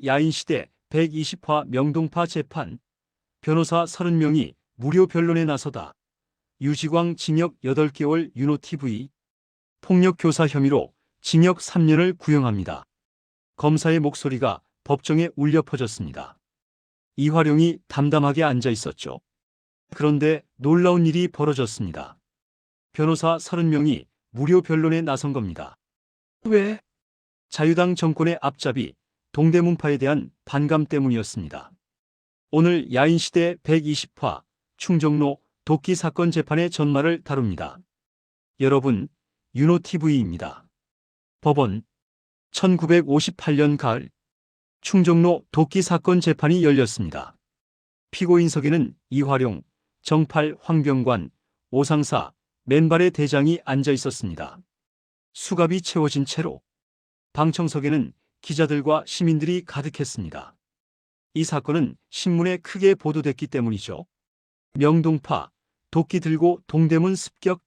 야인시대 120화 명동파 재판. 변호사 30명이 무료 변론에 나서다. 유지광 징역 8개월. 윤호TV. 폭력교사 혐의로 징역 3년을 구형합니다. 검사의 목소리가 법정에 울려 퍼졌습니다. 이화룡이 담담하게 앉아 있었죠. 그런데 놀라운 일이 벌어졌습니다. 변호사 30명이 무료 변론에 나선 겁니다. 왜? 자유당 정권의 앞잡이 동대문파에 대한 반감 때문이었습니다. 오늘 야인시대 120화 충정로 도끼 사건 재판의 전말을 다룹니다. 여러분, 윤호TV입니다. 법원. 1958년 가을 충정로 도끼 사건 재판이 열렸습니다. 피고인석에는 이화룡, 정팔, 황병관, 오상사, 맨발의 대장이 앉아 있었습니다. 수갑이 채워진 채로 방청석에는 기자들과 시민들이 가득했습니다. 이 사건은 신문에 크게 보도됐기 때문이죠. 명동파, 도끼 들고 동대문 습격,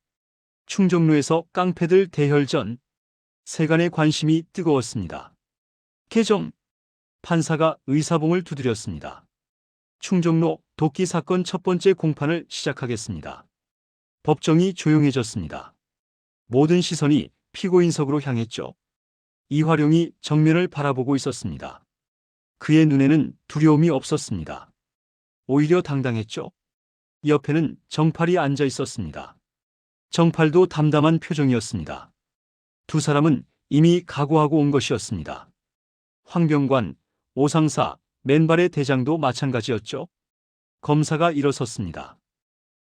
충정로에서 깡패들 대혈전, 세간의 관심이 뜨거웠습니다. 개정. 판사가 의사봉을 두드렸습니다. 충정로 도끼 사건 첫 번째 공판을 시작하겠습니다. 법정이 조용해졌습니다. 모든 시선이 피고인석으로 향했죠. 이화룡이 정면을 바라보고 있었습니다. 그의 눈에는 두려움이 없었습니다. 오히려 당당했죠. 옆에는 정팔이 앉아 있었습니다. 정팔도 담담한 표정이었습니다. 두 사람은 이미 각오하고 온 것이었습니다. 황병관, 오상사, 맨발의 대장도 마찬가지였죠. 검사가 일어섰습니다.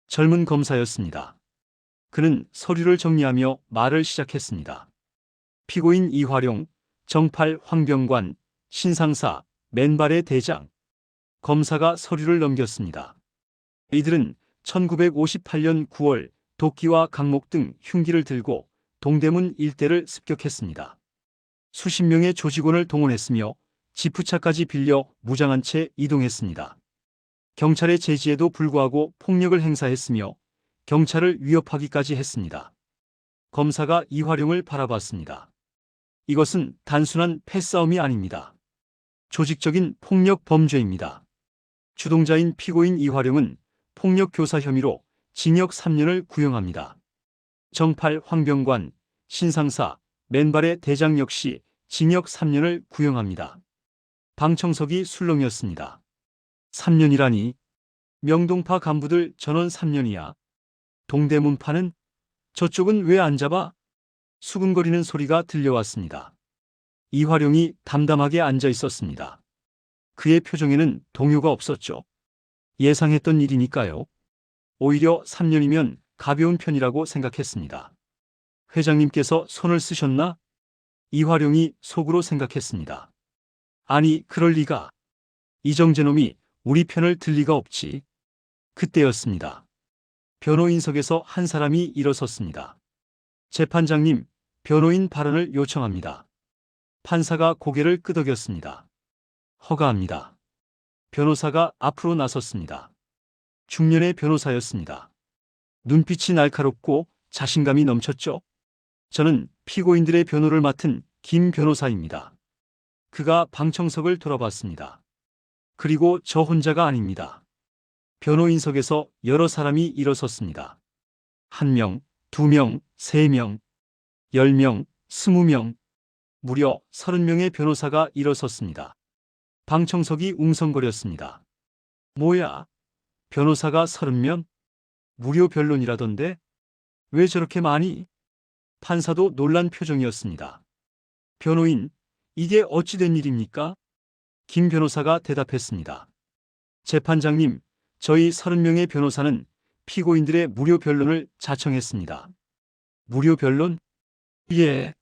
젊은 검사였습니다. 그는 서류를 정리하며 말을 시작했습니다. 피고인 이화룡, 정팔, 황병관, 신상사, 맨발의 대장. 검사가 서류를 넘겼습니다. 이들은 1958년 9월 도끼와 강목 등 흉기를 들고 동대문 일대를 습격했습니다. 수십 명의 조직원을 동원했으며 지프차까지 빌려 무장한 채 이동했습니다. 경찰의 제지에도 불구하고 폭력을 행사했으며 경찰을 위협하기까지 했습니다. 검사가 이화룡을 바라봤습니다. 이것은 단순한 패싸움이 아닙니다. 조직적인 폭력 범죄입니다. 주동자인 피고인 이화룡은 폭력교사 혐의로 징역 3년을 구형합니다. 정팔, 황병관, 신상사, 맨발의 대장 역시 징역 3년을 구형합니다. 방청석이 술렁이었습니다. 3년이라니. 명동파 간부들 전원 3년이야. 동대문파는? 저쪽은 왜 안 잡아? 수근거리는 소리가 들려왔습니다. 이화룡이 담담하게 앉아 있었습니다. 그의 표정에는 동요가 없었죠. 예상했던 일이니까요. 오히려 3년이면 가벼운 편이라고 생각했습니다. 회장님께서 손을 쓰셨나? 이화룡이 속으로 생각했습니다. 아니, 그럴 리가. 이정재놈이 우리 편을 들 리가 없지. 그때였습니다. 변호인석에서 한 사람이 일어섰습니다. 재판장님, 변호인 발언을 요청합니다. 판사가 고개를 끄덕였습니다. 허가합니다. 변호사가 앞으로 나섰습니다. 중년의 변호사였습니다. 눈빛이 날카롭고 자신감이 넘쳤죠. 저는 피고인들의 변호를 맡은 김 변호사입니다. 그가 방청석을 돌아봤습니다. 그리고 저 혼자가 아닙니다. 변호인석에서 여러 사람이 일어섰습니다. 1명, 2명, 3명, 10명, 20명, 무려 30명의 변호사가 일어섰습니다. 방청석이 웅성거렸습니다. 뭐야? 변호사가 30명? 무료 변론이라던데? 왜 저렇게 많이? 판사도 놀란 표정이었습니다. 변호인, 이게 어찌 된 일입니까? 김 변호사가 대답했습니다. 재판장님, 저희 30명의 변호사는 피고인들의 무료 변론을 자청했습니다. 무료 변론? 예.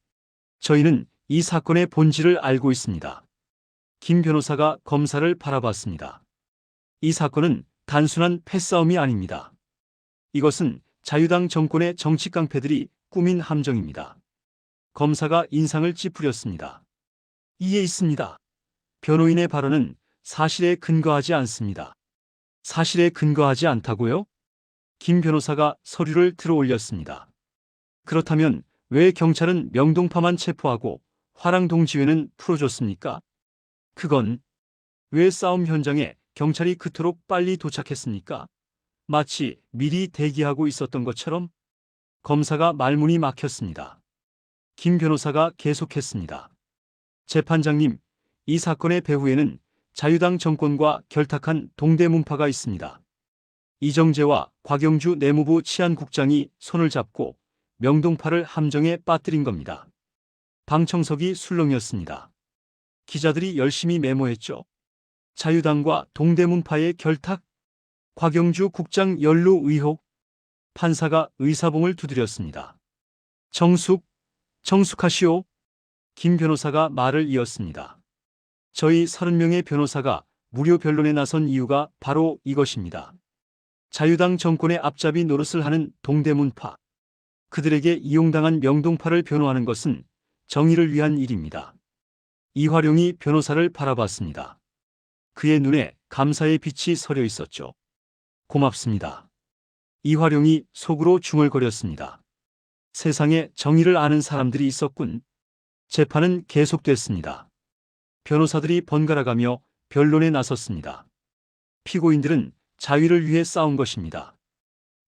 저희는 이 사건의 본질을 알고 있습니다. 김 변호사가 검사를 바라봤습니다. 이 사건은 단순한 패싸움이 아닙니다. 이것은 자유당 정권의 정치 깡패들이 꾸민 함정입니다. 검사가 인상을 찌푸렸습니다. 이해 있습니다. 변호인의 발언은 사실에 근거하지 않습니다. 사실에 근거하지 않다고요? 김 변호사가 서류를 들어 올렸습니다. 그렇다면 왜 경찰은 명동파만 체포하고 화랑동 지회는 풀어줬습니까? 그건 왜 싸움 현장에 경찰이 그토록 빨리 도착했습니까? 마치 미리 대기하고 있었던 것처럼. 검사가 말문이 막혔습니다. 김 변호사가 계속했습니다. 재판장님, 이 사건의 배후에는 자유당 정권과 결탁한 동대문파가 있습니다. 이정재와 곽영주 내무부 치안국장이 손을 잡고 명동파를 함정에 빠뜨린 겁니다. 방청석이 술렁이었습니다. 기자들이 열심히 메모했죠. 자유당과 동대문파의 결탁, 곽영주 국장 연루 의혹. 판사가 의사봉을 두드렸습니다. 정숙하시오. 김 변호사가 말을 이었습니다. 저희 30명의 변호사가 무료 변론에 나선 이유가 바로 이것입니다. 자유당 정권의 앞잡이 노릇을 하는 동대문파, 그들에게 이용당한 명동파를 변호하는 것은 정의를 위한 일입니다. 이화룡이 변호사를 바라봤습니다. 그의 눈에 감사의 빛이 서려 있었죠. 고맙습니다. 이화룡이 속으로 중얼거렸습니다. 세상에 정의를 아는 사람들이 있었군. 재판은 계속됐습니다. 변호사들이 번갈아가며 변론에 나섰습니다. 피고인들은 자유를 위해 싸운 것입니다.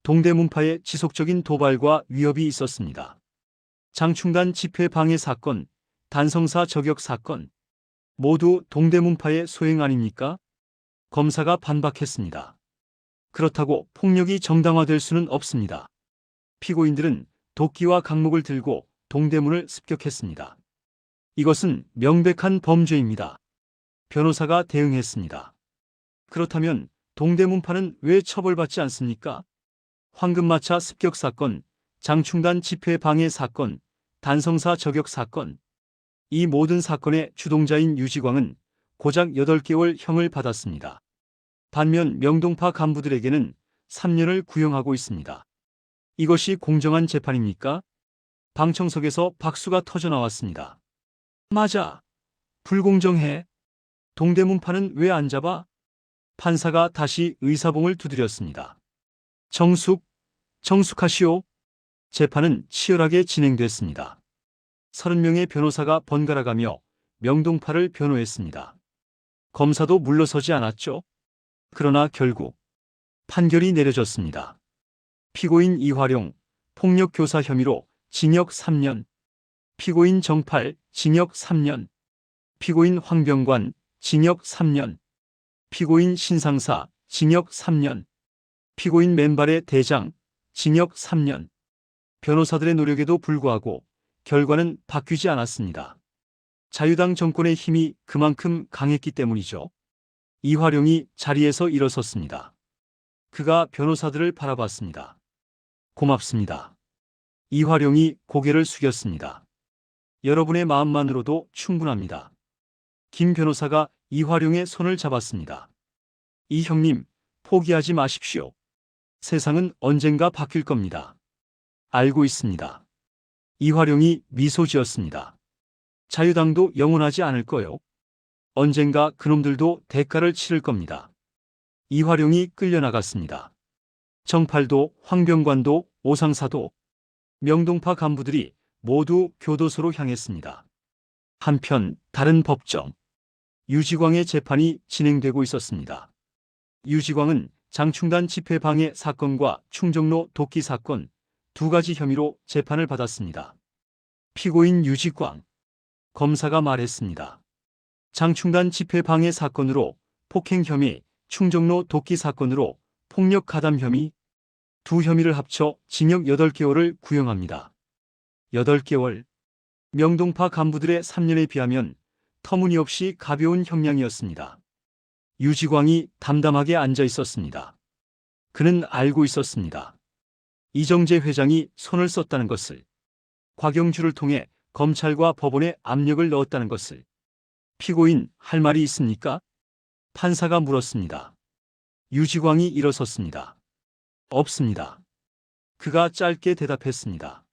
동대문파의 지속적인 도발과 위협이 있었습니다. 장충단 집회 방해 사건, 단성사 저격 사건, 모두 동대문파의 소행 아닙니까? 검사가 반박했습니다. 그렇다고 폭력이 정당화될 수는 없습니다. 피고인들은 도끼와 강목을 들고 동대문을 습격했습니다. 이것은 명백한 범죄입니다. 변호사가 대응했습니다. 그렇다면 동대문파는 왜 처벌받지 않습니까? 황금마차 습격 사건, 장충단 집회 방해 사건, 단성사 저격 사건. 이 모든 사건의 주동자인 유지광은 고작 8개월 형을 받았습니다. 반면 명동파 간부들에게는 3년을 구형하고 있습니다. 이것이 공정한 재판입니까? 방청석에서 박수가 터져 나왔습니다. 맞아. 불공정해. 동대문파는 왜 안 잡아? 판사가 다시 의사봉을 두드렸습니다. 정숙하시오. 재판은 치열하게 진행됐습니다. 30명의 변호사가 번갈아가며 명동파를 변호했습니다. 검사도 물러서지 않았죠. 그러나 결국 판결이 내려졌습니다. 피고인 이화룡, 폭력교사 혐의로 징역 3년, 피고인 정팔, 징역 3년, 피고인 황병관, 징역 3년, 피고인 신상사, 징역 3년, 피고인 맨발의 대장, 징역 3년. 변호사들의 노력에도 불구하고 결과는 바뀌지 않았습니다. 자유당 정권의 힘이 그만큼 강했기 때문이죠. 이화룡이 자리에서 일어섰습니다. 그가 변호사들을 바라봤습니다. 고맙습니다. 이화룡이 고개를 숙였습니다. 여러분의 마음만으로도 충분합니다. 김 변호사가 이화룡의 손을 잡았습니다. 이 형님, 포기하지 마십시오. 세상은 언젠가 바뀔 겁니다. 알고 있습니다. 이화룡이 미소 지었습니다. 자유당도 영원하지 않을 거요. 언젠가 그놈들도 대가를 치를 겁니다. 이화룡이 끌려나갔습니다. 정팔도, 황병관도, 오상사도, 명동파 간부들이 모두 교도소로 향했습니다. 한편 다른 법정, 유지광의 재판이 진행되고 있었습니다. 유지광은 장충단 집회 방해 사건과 충정로 도끼 사건 2가지 혐의로 재판을 받았습니다. 피고인 유지광, 검사가 말했습니다. 장충단 집회 방해 사건으로 폭행 혐의, 충정로 도끼 사건으로 폭력 가담 혐의, 2 혐의를 합쳐 징역 8개월을 구형합니다. 8개월. 명동파 간부들의 3년에 비하면 터무니없이 가벼운 형량이었습니다. 유지광이 담담하게 앉아 있었습니다. 그는 알고 있었습니다. 이정재 회장이 손을 썼다는 것을, 곽영주를 통해 검찰과 법원에 압력을 넣었다는 것을. 피고인, 할 말이 있습니까? 판사가 물었습니다. 유지광이 일어섰습니다. 없습니다. 그가 짧게 대답했습니다.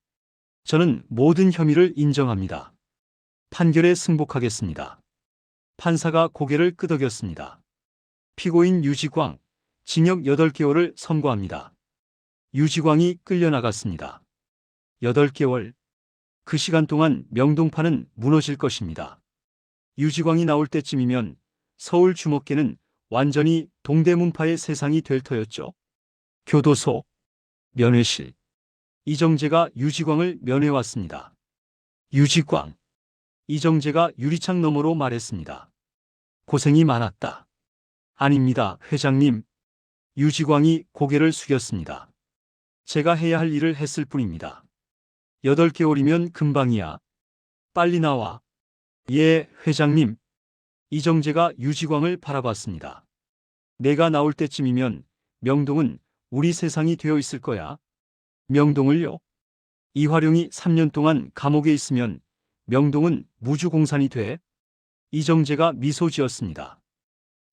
저는 모든 혐의를 인정합니다. 판결에 승복하겠습니다. 판사가 고개를 끄덕였습니다. 피고인 유지광, 징역 8개월을 선고합니다. 유지광이 끌려나갔습니다. 8개월. 그 시간 동안 명동파는 무너질 것입니다. 유지광이 나올 때쯤이면 서울 주목계는 완전히 동대문파의 세상이 될 터였죠. 교도소, 면회실. 이정재가 유지광을 면회왔습니다. 유지광. 이정재가 유리창 너머로 말했습니다. 고생이 많았다. 아닙니다, 회장님. 유지광이 고개를 숙였습니다. 제가 해야 할 일을 했을 뿐입니다. 8개월이면 금방이야. 빨리 나와. 예, 회장님. 이정재가 유지광을 바라봤습니다. 내가 나올 때쯤이면 명동은 우리 세상이 되어 있을 거야. 명동을요? 이화룡이 3년 동안 감옥에 있으면 명동은 무주공산이 돼? 이정재가 미소 지었습니다.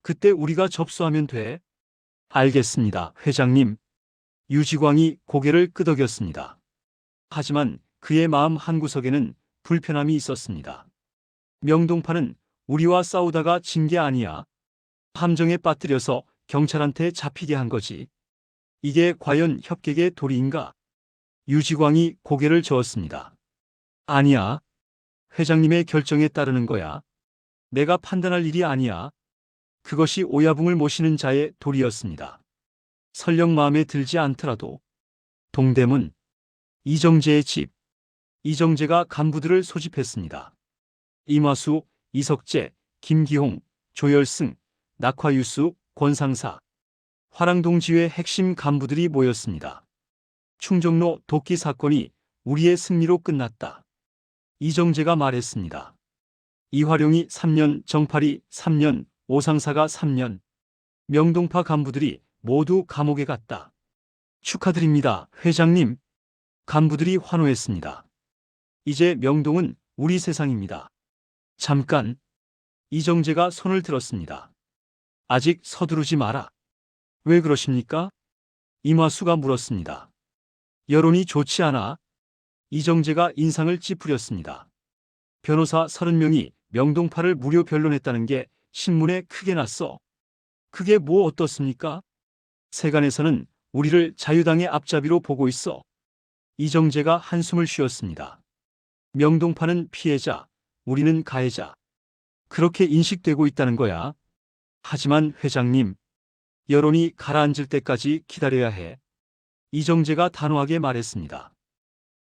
그때 우리가 접수하면 돼. 알겠습니다, 회장님. 유지광이 고개를 끄덕였습니다. 하지만 그의 마음 한구석에는 불편함이 있었습니다. 명동파는 우리와 싸우다가 진 게 아니야. 함정에 빠뜨려서 경찰한테 잡히게 한 거지. 이게 과연 협객의 도리인가? 유지광이 고개를 저었습니다. 아니야. 회장님의 결정에 따르는 거야. 내가 판단할 일이 아니야. 그것이 오야붕을 모시는 자의 도리였습니다. 설령 마음에 들지 않더라도. 동대문. 이정재의 집. 이정재가 간부들을 소집했습니다. 이마수, 이석재, 김기홍, 조열승, 낙화유수, 권상사. 화랑동지회 핵심 간부들이 모였습니다. 충정로 도끼 사건이 우리의 승리로 끝났다. 이정재가 말했습니다. 이화룡이 3년, 정팔이 3년, 오상사가 3년. 명동파 간부들이 모두 감옥에 갔다. 축하드립니다, 회장님. 간부들이 환호했습니다. 이제 명동은 우리 세상입니다. 잠깐. 이정재가 손을 들었습니다. 아직 서두르지 마라. 왜 그러십니까? 이마수가 물었습니다. 여론이 좋지 않아. 이정재가 인상을 찌푸렸습니다. 변호사 30명이 명동파를 무료 변론했다는 게 신문에 크게 났어. 그게 뭐 어떻습니까? 세간에서는 우리를 자유당의 앞잡이로 보고 있어. 이정재가 한숨을 쉬었습니다. 명동파는 피해자, 우리는 가해자. 그렇게 인식되고 있다는 거야. 하지만 회장님, 여론이 가라앉을 때까지 기다려야 해. 이정재가 단호하게 말했습니다.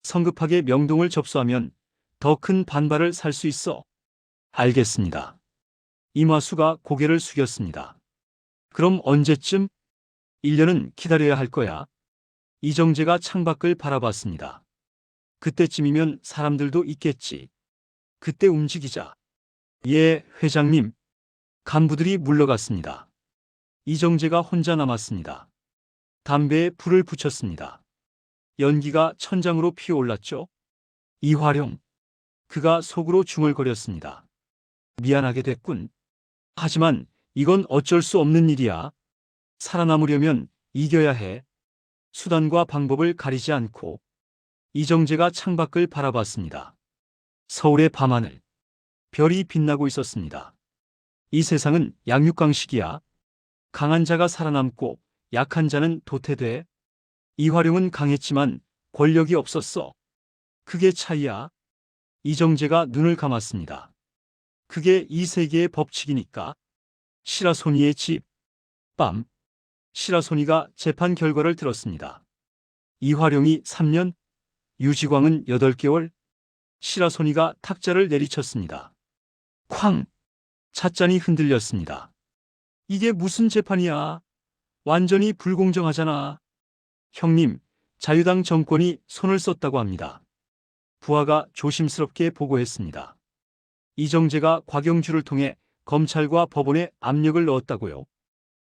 성급하게 명동을 접수하면 더 큰 반발을 살 수 있어. 알겠습니다. 이마수가 고개를 숙였습니다. 그럼 언제쯤? 1년은 기다려야 할 거야. 이정재가 창밖을 바라봤습니다. 그때쯤이면 사람들도 있겠지. 그때 움직이자. 예, 회장님. 간부들이 물러갔습니다. 이정재가 혼자 남았습니다. 담배에 불을 붙였습니다. 연기가 천장으로 피어올랐죠. 이화룡. 그가 속으로 중얼거렸습니다. 미안하게 됐군. 하지만 이건 어쩔 수 없는 일이야. 살아남으려면 이겨야 해. 수단과 방법을 가리지 않고. 이정재가 창밖을 바라봤습니다. 서울의 밤하늘. 별이 빛나고 있었습니다. 이 세상은 양육강식이야. 강한 자가 살아남고 약한 자는 도태돼. 이화룡은 강했지만 권력이 없었어. 그게 차이야. 이정재가 눈을 감았습니다. 그게 이 세계의 법칙이니까. 시라소니의 집. 밤. 시라소니가 재판 결과를 들었습니다. 이화룡이 3년, 유지광은 8개월. 시라소니가 탁자를 내리쳤습니다. 쾅! 찻잔이 흔들렸습니다. 이게 무슨 재판이야? 완전히 불공정하잖아. 형님, 자유당 정권이 손을 썼다고 합니다. 부하가 조심스럽게 보고했습니다. 이정재가 곽영주를 통해 검찰과 법원에 압력을 넣었다고요.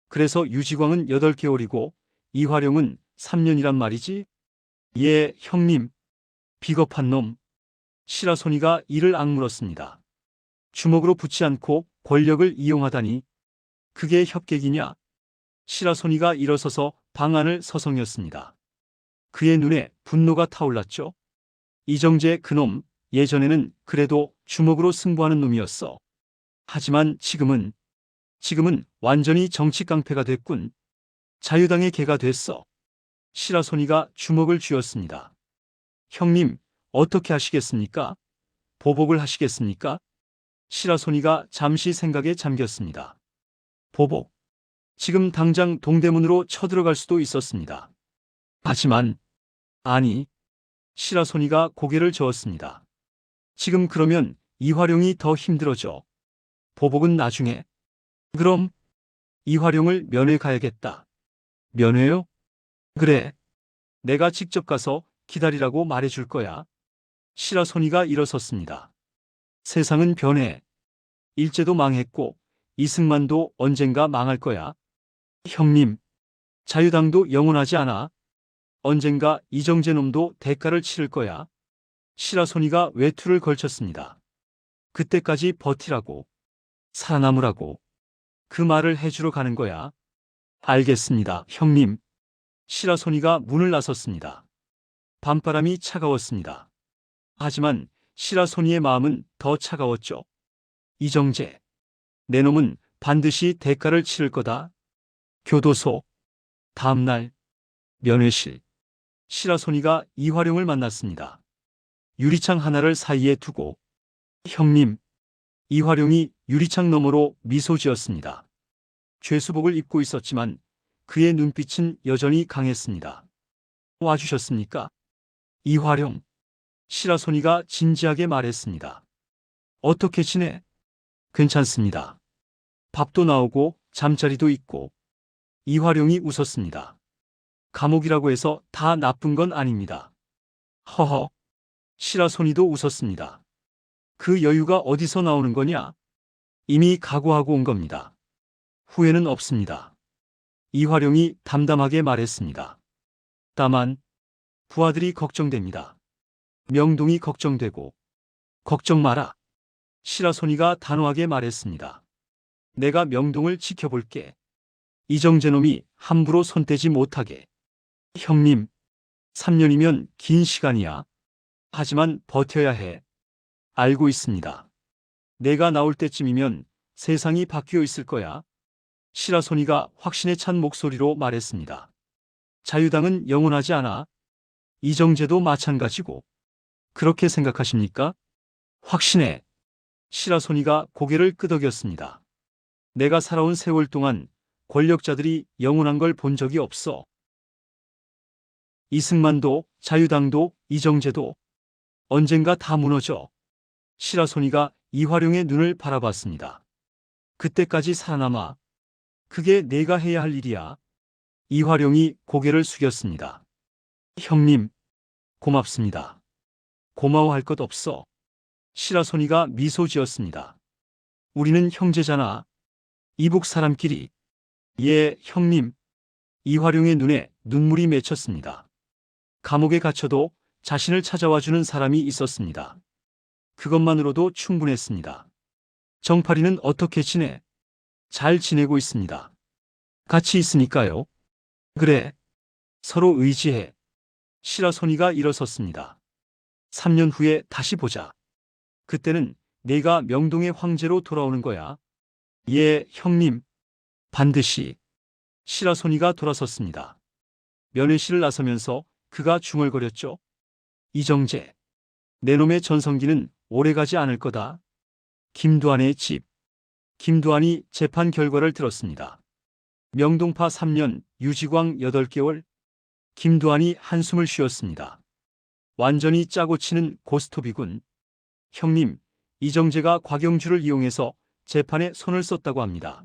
그래서 유지광은 8개월이고 이화룡은 3년이란 말이지? 예, 형님. 비겁한 놈. 시라소니가 이를 악물었습니다. 주먹으로 붙지 않고 권력을 이용하다니. 그게 협객이냐? 시라소니가 일어서서 방안을 서성였습니다. 그의 눈에 분노가 타올랐죠. 이정재 그놈, 예전에는 그래도 주먹으로 승부하는 놈이었어. 하지만 지금은 완전히 정치 깡패가 됐군. 자유당의 개가 됐어. 시라소니가 주먹을 쥐었습니다. 형님, 어떻게 하시겠습니까? 보복을 하시겠습니까? 시라소니가 잠시 생각에 잠겼습니다. 보복. 지금 당장 동대문으로 쳐들어갈 수도 있었습니다. 하지만, 아니, 시라소니가 고개를 저었습니다. 지금 그러면 이화룡이 더 힘들어져. 보복은 나중에. 그럼, 이화룡을 면회 가야겠다. 면회요? 그래. 내가 직접 가서 기다리라고 말해줄 거야. 시라소니가 일어섰습니다. 세상은 변해. 일제도 망했고, 이승만도 언젠가 망할 거야. 형님, 자유당도 영원하지 않아. 언젠가 이정재 놈도 대가를 치를 거야. 시라소니가 외투를 걸쳤습니다. 그때까지 버티라고. 살아남으라고. 그 말을 해주러 가는 거야. 알겠습니다, 형님. 시라소니가 문을 나섰습니다. 밤바람이 차가웠습니다. 하지만 시라소니의 마음은 더 차가웠죠. 이정재. 내 놈은 반드시 대가를 치를 거다. 교도소. 다음 날 면회실. 시라소니가 이화룡을 만났습니다. 유리창 하나를 사이에 두고. 형님. 이화룡이 유리창 너머로 미소 지었습니다. 죄수복을 입고 있었지만 그의 눈빛은 여전히 강했습니다. 와주셨습니까? 이화룡. 시라소니가 진지하게 말했습니다. 어떻게 지내? 괜찮습니다. 밥도 나오고 잠자리도 있고. 이화룡이 웃었습니다. 감옥이라고 해서 다 나쁜 건 아닙니다. 허허. 시라소니도 웃었습니다. 그 여유가 어디서 나오는 거냐? 이미 각오하고 온 겁니다. 후회는 없습니다. 이화룡이 담담하게 말했습니다. 다만 부하들이 걱정됩니다. 명동이 걱정되고. 걱정 마라. 시라소니가 단호하게 말했습니다. 내가 명동을 지켜볼게. 이정재 놈이 함부로 손대지 못하게. 형님, 3년이면 긴 시간이야. 하지만 버텨야 해. 알고 있습니다. 내가 나올 때쯤이면 세상이 바뀌어 있을 거야. 시라소니가 확신에 찬 목소리로 말했습니다. 자유당은 영원하지 않아. 이정재도 마찬가지고. 그렇게 생각하십니까? 확신해. 시라소니가 고개를 끄덕였습니다. 내가 살아온 세월 동안 권력자들이 영원한 걸 본 적이 없어. 이승만도 자유당도 이정재도 언젠가 다 무너져. 시라소니가 이화룡의 눈을 바라봤습니다. 그때까지 살아남아. 그게 내가 해야 할 일이야. 이화룡이 고개를 숙였습니다. 형님, 고맙습니다. 고마워할 것 없어. 시라소니가 미소 지었습니다. 우리는 형제잖아. 이북 사람끼리. 예, 형님. 이화룡의 눈에 눈물이 맺혔습니다. 감옥에 갇혀도 자신을 찾아와주는 사람이 있었습니다. 그것만으로도 충분했습니다. 정파리는 어떻게 지내? 잘 지내고 있습니다. 같이 있으니까요. 그래. 서로 의지해. 시라소니가 일어섰습니다. 3년 후에 다시 보자. 그때는 내가 명동의 황제로 돌아오는 거야. 예, 형님. 반드시. 시라소니가 돌아섰습니다. 면회실을 나서면서 그가 중얼거렸죠. 이정재. 내 놈의 전성기는 오래가지 않을 거다. 김두한의 집. 김두한이 재판 결과를 들었습니다. 명동파 3년, 유지광 8개월. 김두한이 한숨을 쉬었습니다. 완전히 짜고 치는 고스톱이군. 형님, 이정재가 곽영주를 이용해서 재판에 손을 썼다고 합니다.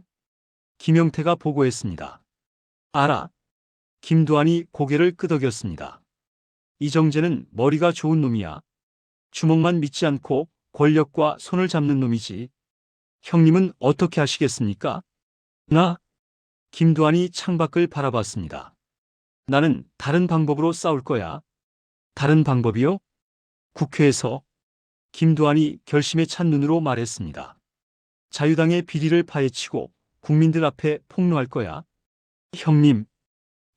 김영태가 보고했습니다. 알아. 김두한이 고개를 끄덕였습니다. 이정재는 머리가 좋은 놈이야. 주먹만 믿지 않고 권력과 손을 잡는 놈이지. 형님은 어떻게 하시겠습니까? 나? 김두한이 창밖을 바라봤습니다. 나는 다른 방법으로 싸울 거야. 다른 방법이요? 국회에서. 김두한이 결심에 찬 눈으로 말했습니다. 자유당의 비리를 파헤치고 국민들 앞에 폭로할 거야. 형님,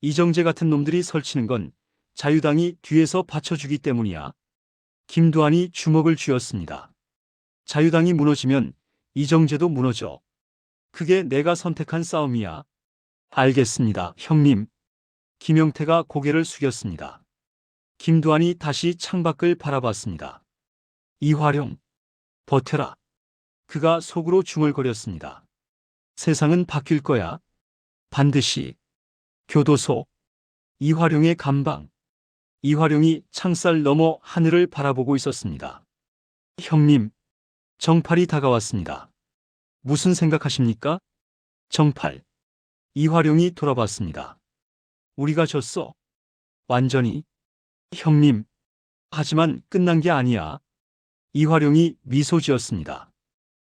이정재 같은 놈들이 설치는 건 자유당이 뒤에서 받쳐주기 때문이야. 김두한이 주먹을 쥐었습니다. 자유당이 무너지면 이정재도 무너져. 그게 내가 선택한 싸움이야. 알겠습니다, 형님. 김영태가 고개를 숙였습니다. 김두한이 다시 창밖을 바라봤습니다. 이화룡, 버텨라. 그가 속으로 중얼거렸습니다. 세상은 바뀔 거야. 반드시. 교도소. 이화룡의 감방. 이화룡이 창살 너머 하늘을 바라보고 있었습니다. 형님, 정팔이 다가왔습니다. 무슨 생각하십니까? 정팔. 이화룡이 돌아봤습니다. 우리가 졌어. 완전히. 형님. 하지만 끝난 게 아니야. 이화룡이 미소 지었습니다.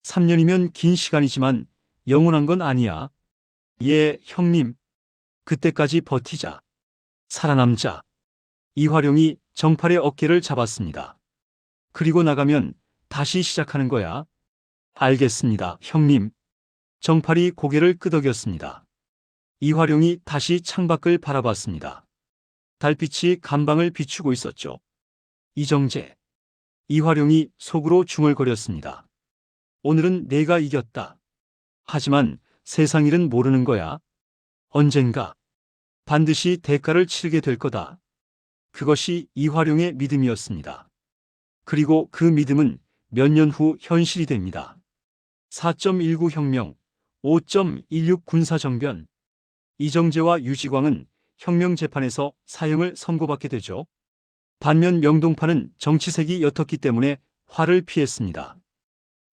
3년이면 긴 시간이지만 영원한 건 아니야. 예, 형님. 그때까지 버티자. 살아남자. 이화룡이 정팔의 어깨를 잡았습니다. 그리고 나가면 다시 시작하는 거야. 알겠습니다, 형님. 정팔이 고개를 끄덕였습니다. 이화룡이 다시 창밖을 바라봤습니다. 달빛이 감방을 비추고 있었죠. 이정재. 이화룡이 속으로 중얼거렸습니다. 오늘은 내가 이겼다. 하지만 세상 일은 모르는 거야. 언젠가 반드시 대가를 치르게 될 거다. 그것이 이화룡의 믿음이었습니다. 그리고 그 믿음은 몇 년 후 현실이 됩니다. 4.19 혁명, 5.16 군사정변. 이정재와 유지광은 혁명재판에서 사형을 선고받게 되죠. 반면 명동파는 정치색이 옅었기 때문에 화를 피했습니다.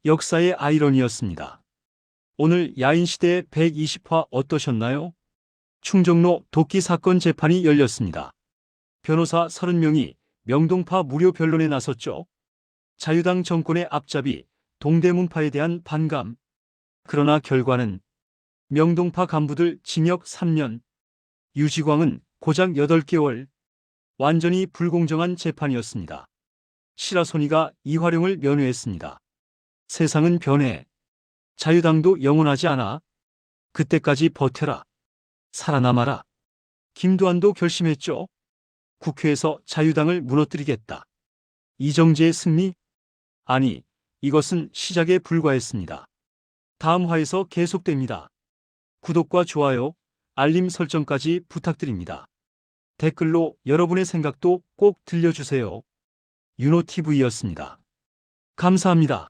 역사의 아이러니였습니다. 오늘 야인시대의 120화 어떠셨나요? 충정로 도끼 사건 재판이 열렸습니다. 변호사 30명이 명동파 무료 변론에 나섰죠. 자유당 정권의 앞잡이 동대문파에 대한 반감. 그러나 결과는 명동파 간부들 징역 3년, 유지광은 고작 8개월. 완전히 불공정한 재판이었습니다. 시라소니가 이화룡을 면회했습니다. 세상은 변해. 자유당도 영원하지 않아. 그때까지 버텨라. 살아남아라. 김두한도 결심했죠. 국회에서 자유당을 무너뜨리겠다. 이정재의 승리? 아니, 이것은 시작에 불과했습니다. 다음 화에서 계속됩니다. 구독과 좋아요, 알림 설정까지 부탁드립니다. 댓글로 여러분의 생각도 꼭 들려주세요. 윤호TV였습니다. 감사합니다.